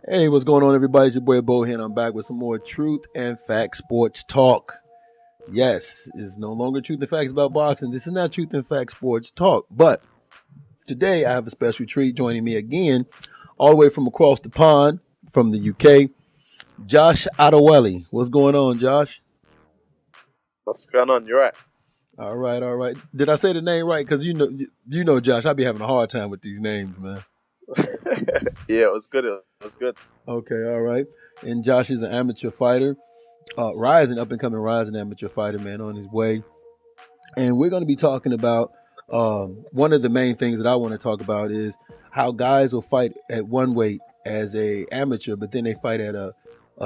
Hey, what's going on, everybody? It's your boy Bo here, and I'm back with some more Truth and Facts Sports Talk. Yes, it's no longer Truth and Facts about boxing. This is not Truth and Facts Sports Talk. But today I have a special treat joining me again, all the way from across the pond from the UK, Josh Adewale. What's going on, Josh? What's going on? You're right. All right, all right. Did I say the name right? Because you know, Josh, I be having a hard time with these names, man. Yeah, it was good. It was good. Okay, all right. And Josh is an amateur fighter, rising up and coming rising amateur fighter, man, on his way. And we're going to be talking about one of the main things that I want to talk about is how guys will fight at one weight as a amateur, but then they fight at a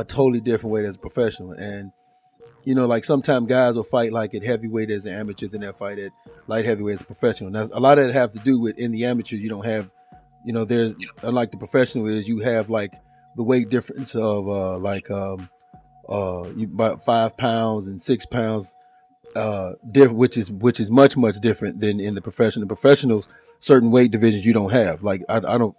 totally different weight as a professional. And like sometimes guys will fight like at heavyweight as an amateur, then they'll fight at light heavyweight as a professional. Now, a lot of that have to do with in the amateur, you don't have, there's unlike the professional is you have like the weight difference of about 5 pounds and 6 pounds different, which is much different than in the professional. The professionals, certain weight divisions you don't have. Like I don't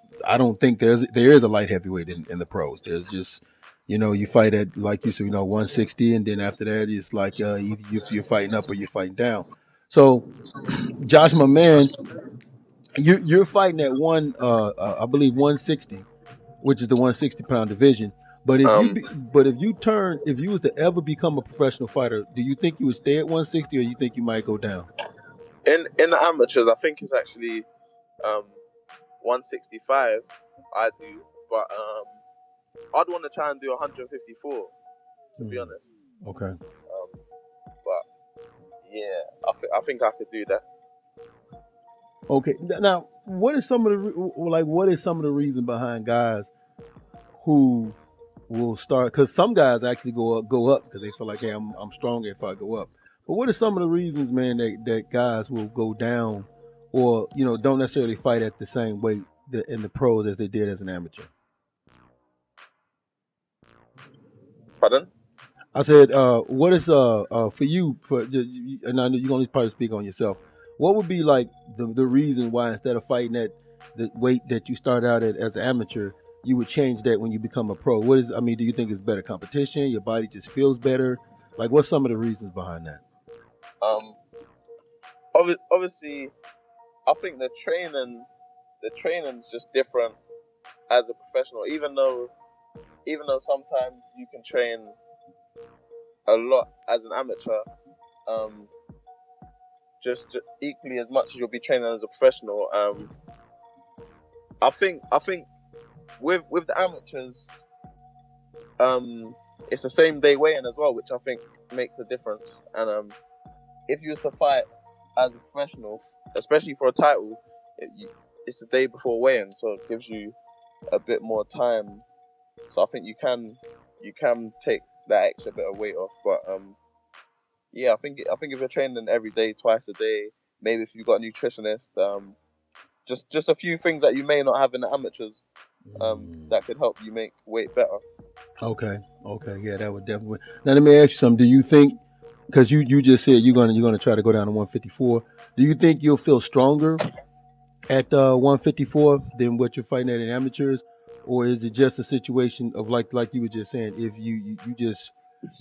think there is a light heavyweight in the pros. There's just you fight at like you said 160, and then after that it's like either you're fighting up or you're fighting down. So Josh, my man, you're fighting at I believe 160, which is the 160-pound division. But if you was to ever become a professional fighter, do you think you would stay at 160 or you think you might go down? In the amateurs, I think it's actually 165. I do, but I'd want to try and do 154. To be honest. Okay. But yeah, I think I could do that. Okay. Now, what is some of the reason behind guys who will start? Because some guys actually go up because they feel like, hey, I'm stronger if I go up. But what are some of the reasons, man, that guys will go down or don't necessarily fight at the same weight in the pros as they did as an amateur? Pardon? I said, what is for you and I know you're gonna probably speak on yourself. What would be like the reason why instead of fighting at the weight that you started out at as an amateur, you would change that when you become a pro? Do you think it's better competition? Your body just feels better? Like, what's some of the reasons behind that? Obviously, I think the training's just different as a professional. Even though sometimes you can train a lot as an amateur, just equally as much as you'll be training as a professional. I think with the amateurs, it's the same day weigh-in as well, which I think makes a difference. And if you was to fight as a professional, especially for a title, it's the day before weigh-in, so it gives you a bit more time. So I think you can take that extra bit of weight off. But yeah, I think if you're training every day, twice a day, maybe if you've got a nutritionist, just a few things that you may not have in the amateurs, that could help you make weight better. Okay, yeah, that would definitely. Now let me ask you something. Do you think, because you just said you're gonna try to go down to 154, do you think you'll feel stronger at 154 than what you're fighting at in amateurs, or is it just a situation of like you were just saying, if you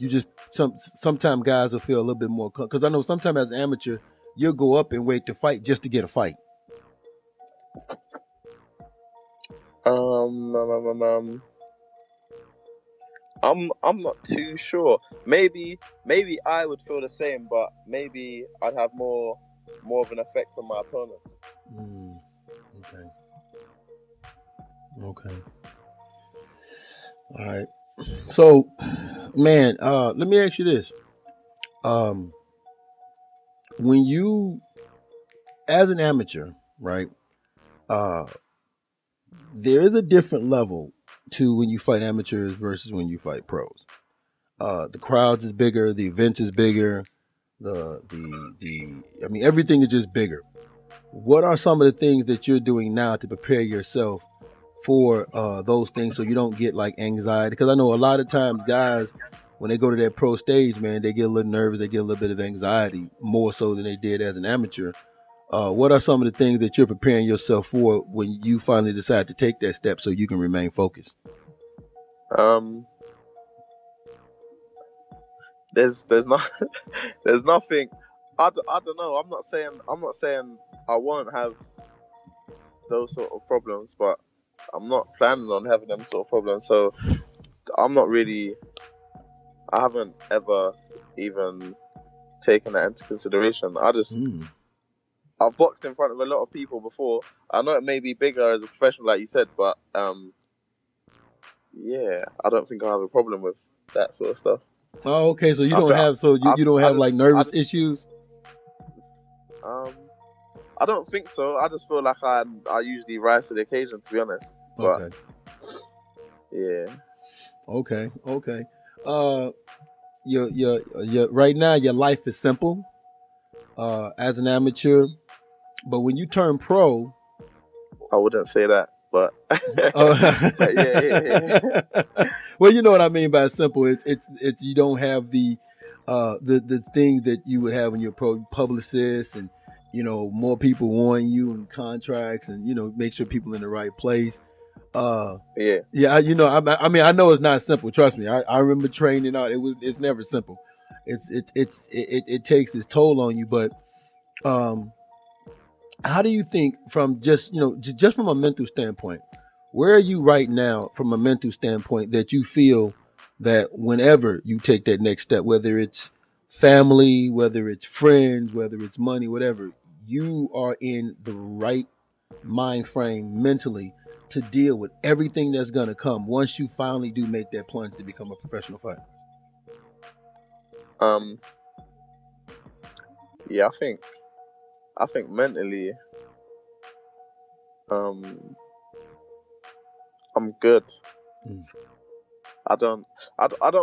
just sometimes guys will feel a little bit more, because I know sometimes as an amateur you'll go up and wait to fight just to get a fight. I'm not too sure. Maybe I would feel the same, but maybe I'd have more of an effect on my opponent. Okay. All right. So, man, let me ask you this: when you, as an amateur, right? There is a different level to when you fight amateurs versus when you fight pros. The crowds is bigger, the events is bigger, everything is just bigger. What are some of the things that you're doing now to prepare yourself for those things so you don't get like anxiety? Because I know a lot of times guys, when they go to that pro stage, man, they get a little nervous, they get a little bit of anxiety, more so than they did as an amateur. What are some of the things that you're preparing yourself for when you finally decide to take that step so you can remain focused? Um, there's not there's nothing. I don't know. I'm not saying I won't have those sort of problems, but I'm not planning on having them sort of problems. So I'm not really. I haven't ever even taken that into consideration. I've boxed in front of a lot of people before. I know it may be bigger as a professional, like you said, but yeah, I don't think I have a problem with that sort of stuff. Oh, okay. So you I don't feel, have you don't have like I nervous just, issues. um, I don't think so. I just feel like I usually rise to the occasion, to be honest. But Okay. yeah, Okay. Okay. Uh, your right now your life is simple. As an amateur, but when you turn pro, I wouldn't say that, but but well, you know what I mean by simple. It's you don't have the things that you would have when you're pro publicist, and more people wanting you and contracts, and make sure people in the right place. yeah, Yeah, I mean, I know it's not simple. Trust me. I remember training out. It's never simple. It takes its toll on you. But how do you think from just from a mental standpoint, where are you right now from a mental standpoint that you feel that whenever you take that next step, whether it's family, whether it's friends, whether it's money, whatever, you are in the right mind frame mentally to deal with everything that's going to come once you finally do make that plunge to become a professional fighter? um, yeah. I think mentally, um, I'm good. Mm. I don't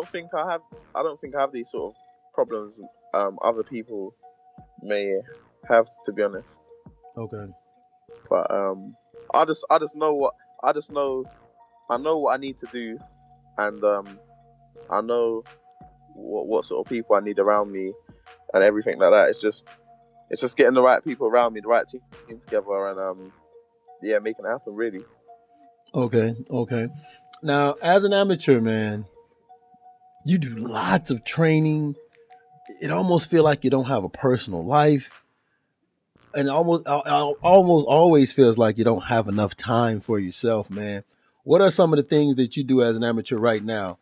think I don't think I have these sort of problems other people may have, to be honest. Okay. But I just know what I just know I know what I need to do, and I know what sort of people I need around me and everything like that. It's just getting the right people around me, the right team together, and yeah, making it happen really. Okay. Okay. Now, as an amateur, man, you do lots of training. It almost feel like you don't have a personal life, and almost always feels like you don't have enough time for yourself, man. What are some of the things that you do as an amateur right now,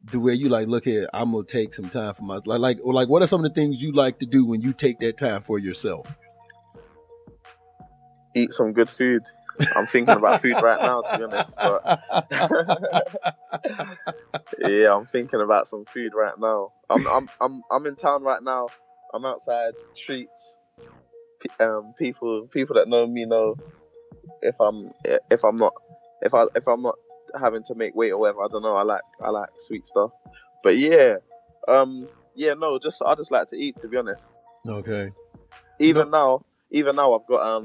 the way you like, look here, I'm gonna take some time for my like what are some of the things you like to do when you take that time for yourself? Eat some good food. I'm thinking about food right now, to be honest. But yeah, I'm thinking about some food right now. I'm in town right now. I'm outside treats. People that know me know if I'm not if I'm not having to make weight or whatever. I don't know. I like sweet stuff. But yeah, no. I just like to eat, to be honest. Okay. Even No. now, I've got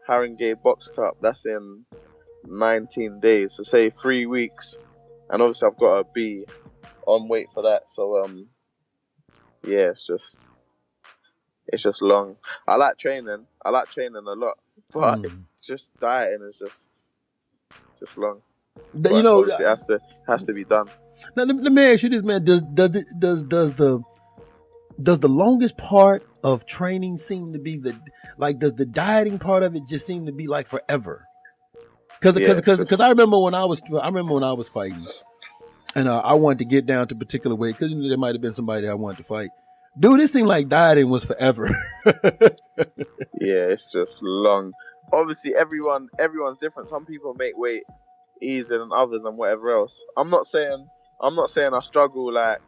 Haringey Box Cup. That's in 19 days. So say 3 weeks, and obviously I've got to be on weight for that. So yeah, it's just long. I like training. I like training a lot, but just dieting is just long. You But know, obviously it has to be done. now let me ask you this, man. Does the longest part of training seem to be does the dieting part of it just seem to be like forever? Yeah, Because I remember when I was fighting, and I wanted to get down to a particular weight because there might have been somebody that I wanted to fight. Dude, it seemed like dieting was forever. yeah, it's just long. Obviously, everyone's different. Some people make weight easier than others and whatever else. I'm not saying I struggle like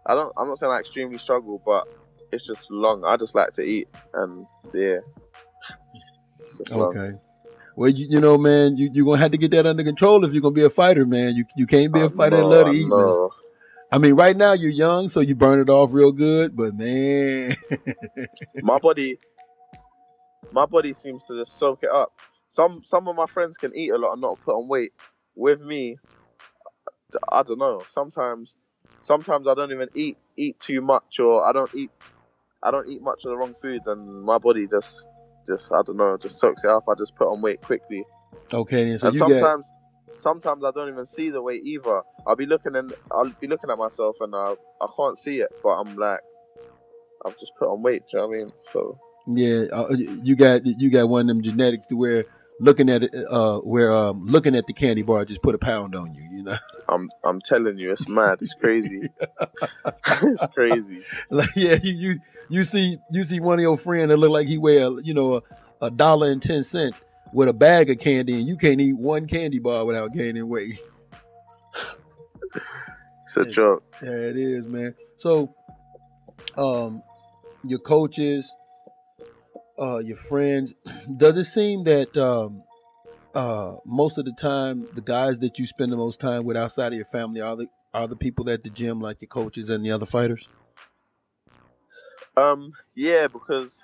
I'm not saying I extremely struggle, but it's just long. I just like to eat, and yeah, it's just long. Okay. Well, you know, man, you're gonna have to get that under control if you're gonna be a fighter, man. You can't be a fighter that love to I eat, man. know. I mean, right now you're young, so you burn it off real good, but man, My body seems to just soak it up. Some of my friends can eat a lot and not put on weight. With me, I don't know. Sometimes I don't even eat too much, or I don't eat I don't eat much of the wrong foods, and my body just I don't know, just soaks it up. I just put on weight quickly. Okay, and so And you get sometimes I don't even see the weight either. I'll be looking at myself and I can't see it, but I'm like, I've just put on weight. Do you know what I mean? So you got one of them genetics to where looking at it, looking at the candy bar just put a pound on you. You know. I'm telling you, it's mad. It's crazy. It's crazy. Like you see one of your friends that look like he weigh $1.10 with a bag of candy, and you can't eat one candy bar without gaining weight. It's a joke. Yeah, it is, man. So, your coaches, your friends, does it seem that most of the time the guys that you spend the most time with outside of your family are the people at the gym, like your coaches and the other fighters? Yeah, because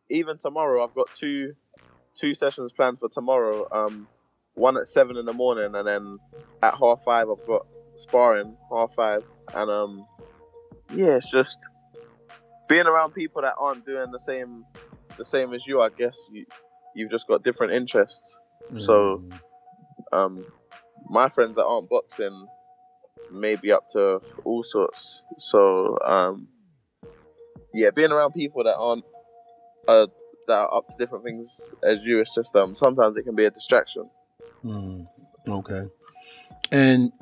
even tomorrow I've got two sessions planned for tomorrow. One at 7 in the morning, and then at 5:30 I've got sparring 5:30, and yeah, it's just being around people that aren't doing the same as you. I guess you've just got different interests. So my friends that aren't boxing may be up to all sorts. So yeah, being around people that aren't that are up to different things as you, it's just sometimes it can be a distraction. Okay. And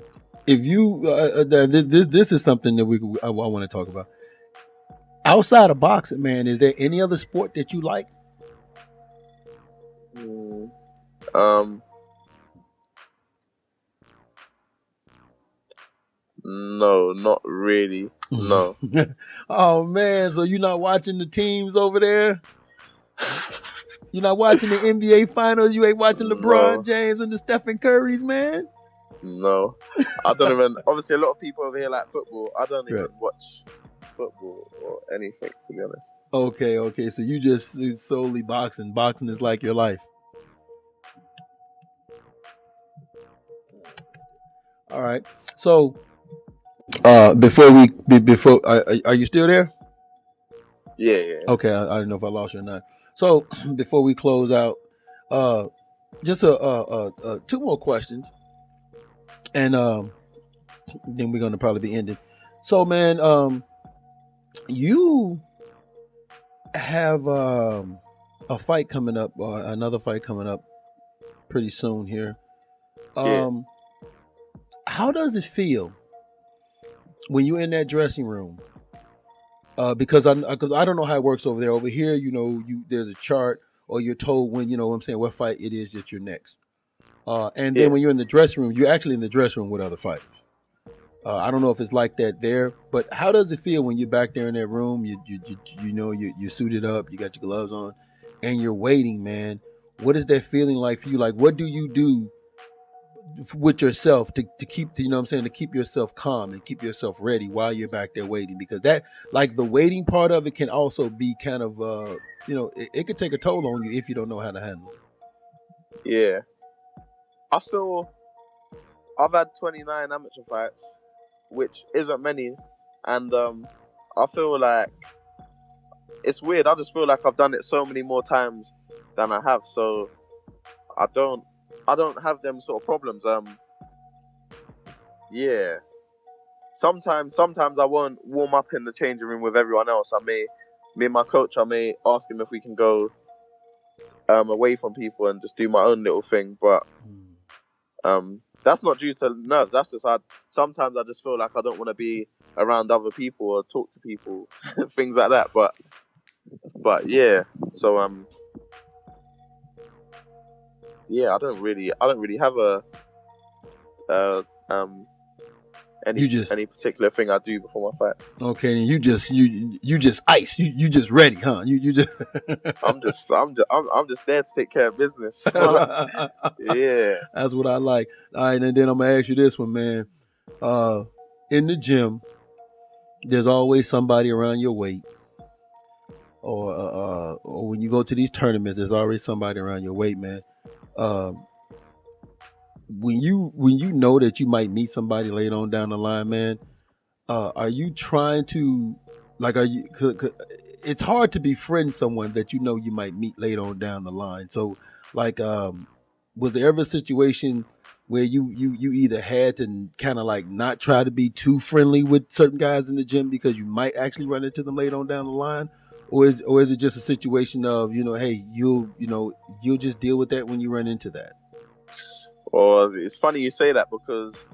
if you this is something that I want to talk about outside of boxing, man. Is there any other sport that you like? No, not really. No. Oh man, so you're not watching the teams over there? You're not watching the NBA finals? You ain't watching LeBron James and the Stephen Currys, man? No. I don't even, obviously a lot of people over here like football. I don't even watch football or anything, to be honest. Okay. So you just solely boxing. Boxing is like your life. All right. So are you still there? Yeah. Okay, I don't know if I lost you or not. So before we close out, just two more questions, and then we're gonna probably be ending. So, man, you have a fight coming up, another fight coming up pretty soon here. How does it feel when you're in that dressing room? Because I don't know how it works over there. Over here, there's a chart, or you're told when, what fight it is that you're next. And then when you're in the dressing room, you're actually in the dressing room with other fighters. I don't know if it's like that there, but how does it feel when you're back there in that room? You're suited up, you got your gloves on, and you're waiting, man. What is that feeling like for you? Like, what do you do with yourself to keep, to keep yourself calm and keep yourself ready while you're back there waiting? Because that, like, the waiting part of it can also be kind of, it could take a toll on you if you don't know how to handle it. Yeah. I feel I've had 29 amateur fights, which isn't many, and I feel like it's weird. I just feel like I've done it so many more times than I have, so I don't have them sort of problems. Yeah. Sometimes I won't warm up in the changing room with everyone else. Me and my coach, I may ask him if we can go away from people and just do my own little thing, but that's not due to nerves. That's just sometimes I just feel like I don't want to be around other people or talk to people, things like that. But yeah, so yeah, I don't really have any particular thing I do before my fights. Okay, and you just ice. You just ready, huh? You just I'm just there to take care of business. Yeah. That's what I like. All right, and then I'm gonna ask you this one, man. In the gym, there's always somebody around your weight. Or when you go to these tournaments, there's always somebody around your weight, man. When you know that you might meet somebody later on down the line, man, are you trying to Like, are you? It's hard to befriend someone that you know you might meet later on down the line. So, like, was there ever a situation where you either had to kind of like not try to be too friendly with certain guys in the gym because you might actually run into them later on down the line, or is it just a situation of, hey, you'll just deal with that when you run into that? Or it's funny you say that because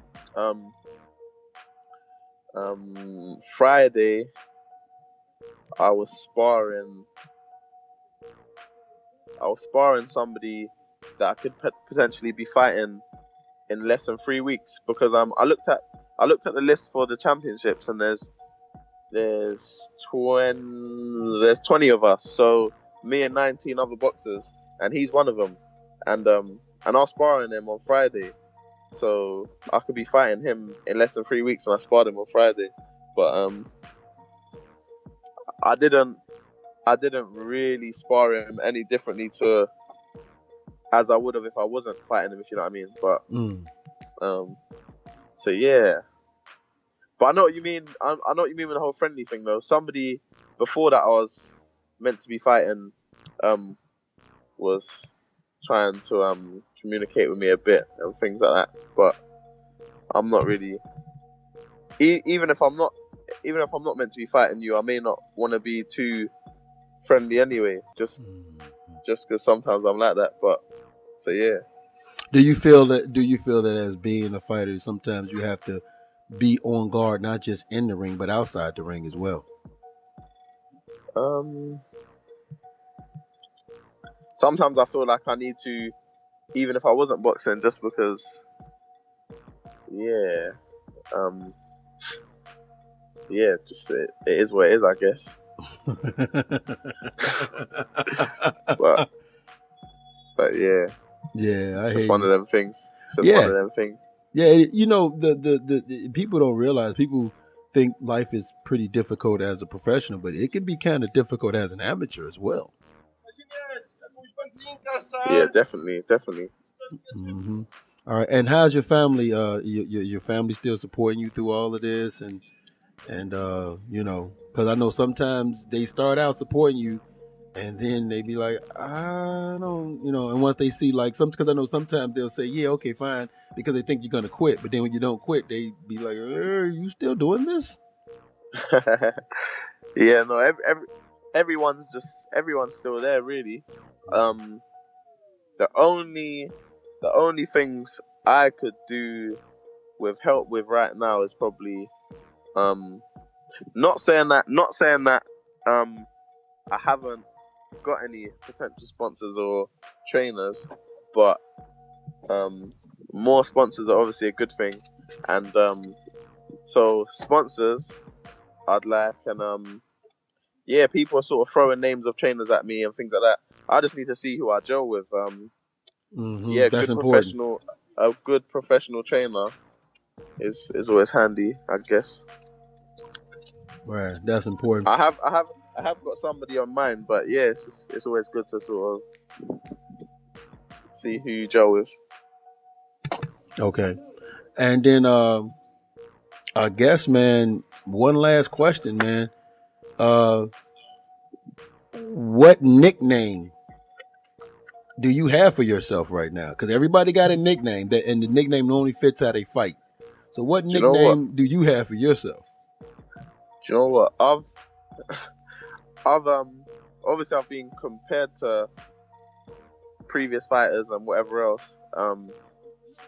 Friday I was sparring somebody that I could potentially be fighting in less than 3 weeks, because I looked at the list for the championships, and there's 20 of us, so me and 19 other boxers, and he's one of them, and I was sparring him on Friday, so I could be fighting him in less than 3 weeks, and I sparred him on Friday, but I didn't really spar him any differently to as I would have if I wasn't fighting him, if you know what I mean. But so yeah. But I know what you mean. I know what you mean with the whole friendly thing, though. Somebody before that I was meant to be fighting was trying to communicate with me a bit and things like that. But I'm not really. Even if I'm not meant to be fighting you, I may not want to be too friendly anyway. Just because sometimes I'm like that. But so yeah. Do you feel that as being a fighter, sometimes you have to be on guard, not just in the ring, but outside the ring as well? Sometimes I feel like I need to, even if I wasn't boxing, just because, yeah, just it is what it is, I guess. but yeah. Yeah, it's just one of them things. It's just one of them things. Yeah, the people don't realize. People think life is pretty difficult as a professional, but it can be kind of difficult as an amateur as well. Yeah, definitely. Mm-hmm. All right, and how's your family? Your family still supporting you through all of this, and because I know sometimes they start out supporting you, and then they be like, I don't, and once they see, like, because I know sometimes they'll say, yeah, okay, fine, because they think you're gonna quit, but then when you don't quit, they be like, you still doing this? Yeah, no, everyone's still there, really. The only things I could do with help with right now is probably not saying that I haven't got any potential sponsors or trainers, but more sponsors are obviously a good thing, and so sponsors I'd like, and people are sort of throwing names of trainers at me and things like that. I just need to see who I gel with. That's important. A good professional trainer is always handy, I guess. Right, that's important. I have got somebody on mind, but yeah, it's always good to sort of see who you gel with. Okay, and then I guess, man, one last question, man. What nickname do you have for yourself right now? Because everybody got a nickname, and the nickname only fits how they fight. So what nickname do you have for yourself? Do you know what? I've obviously I've been compared to previous fighters and whatever else.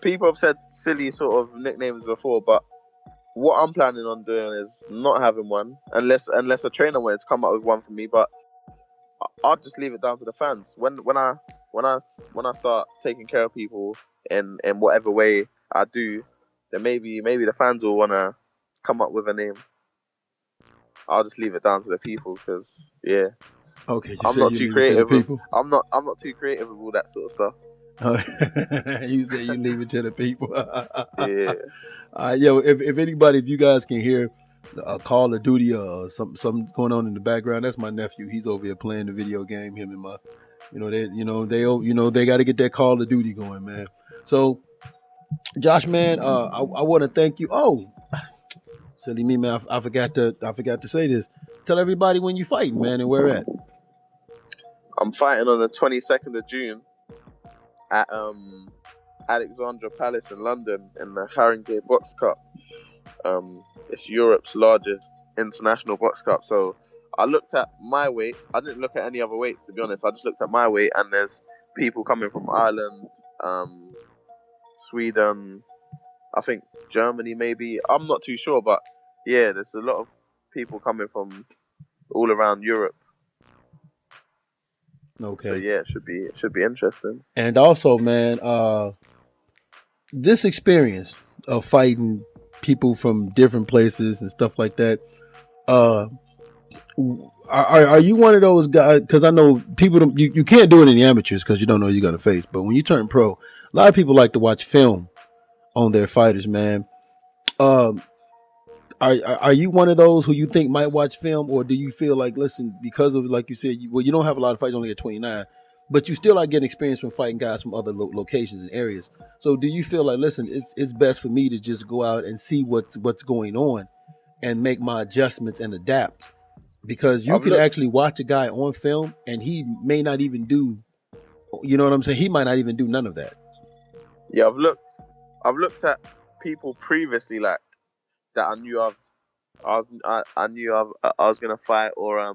People have said silly sort of nicknames before, but what I'm planning on doing is not having one, unless a trainer wanted to come up with one for me. But I'll just leave it down to the fans. When I start taking care of people in whatever way I do, then maybe the fans will wanna come up with a name. I'll just leave it down to the people, because okay, I'm not too creative. I'm not too creative with all that sort of stuff. You say you leave it to the people. Yeah. If you guys can hear a Call of Duty or something going on in the background, that's my nephew. He's over here playing the video game. Him and my, they got to get that Call of Duty going, man. So, Josh, man, I want to thank you. Oh, silly me, man! I forgot to say this. tell everybody when you fighting, man, and where at. I'm fighting on the 22nd of June at Alexandra Palace in London in the Haringey Box Cup. It's Europe's largest international box cup. So I looked at my weight. I didn't look at any other weights, to be honest. I just looked at my weight, and there's people coming from Ireland, Sweden, I think Germany maybe. I'm not too sure, but yeah, there's a lot of people coming from all around Europe. Okay. So yeah, it should be interesting. And also, man, this experience of fighting people from different places and stuff like that, are you one of those guys? Because I know people don't, you can't do it in the amateurs because you don't know who you're gonna face. But when you turn pro, a lot of people like to watch film on their fighters, man. Are you one of those who you think might watch film, or do you feel like, listen, because of, like you said, you don't have a lot of fights, only at 29, but you still are getting experience from fighting guys from other locations and areas. So do you feel like, listen, it's best for me to just go out and see what's going on and make my adjustments and adapt? Because you can actually watch a guy on film and he may not even do, you know what I'm saying? He might not even do none of that. Yeah, I've looked at people previously, like, that I knew I was gonna fight, or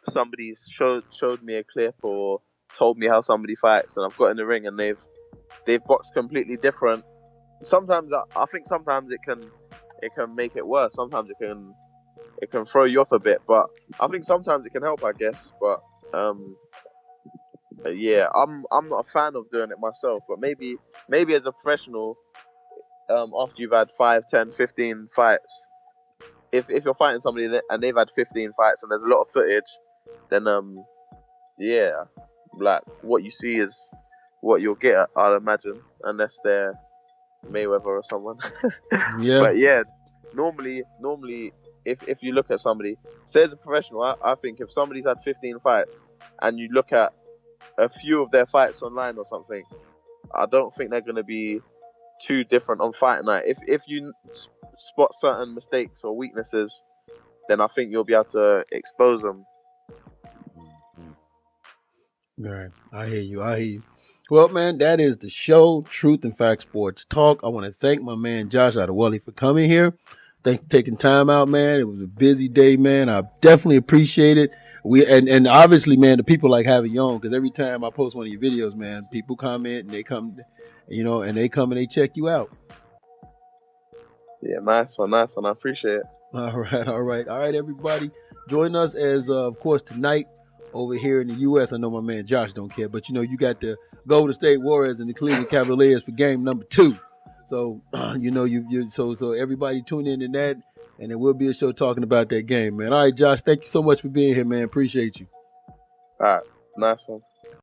somebody showed me a clip or told me how somebody fights, and I've got in the ring and they've boxed completely different. Sometimes I think sometimes it can make it worse. Sometimes it can throw you off a bit, but I think sometimes it can help, I guess. But yeah, I'm not a fan of doing it myself, but maybe as a professional, after you've had 5, 10, 15 fights, if you're fighting somebody and they've had 15 fights and there's a lot of footage, then yeah, like, what you see is what you'll get, I'd imagine, unless they're Mayweather or someone. Yeah. But yeah, normally if you look at somebody, say as a professional, I think if somebody's had 15 fights and you look at a few of their fights online or something, I don't think they're going to be too different on fight night. If you spot certain mistakes or weaknesses, then I think you'll be able to expose them. All right, I hear you. Well, man, that is the show, Truth and Fact Sports Talk. I want to thank my man Josh Adewale for coming here. Thanks for taking time out, man. It was a busy day, man. I definitely appreciate it. And obviously, man, the people like having you on, because every time I post one of your videos, man, people comment and they come, and they come and they check you out. Yeah, nice one. I appreciate it. All right, everybody. Join us as, of course, tonight over here in the U.S. I know my man Josh don't care, but you got the Golden State Warriors and the Cleveland Cavaliers for game number 2. So, so everybody tune in to that, and there will be a show talking about that game, man. All right, Josh, thank you so much for being here, man. Appreciate you. All right, nice one.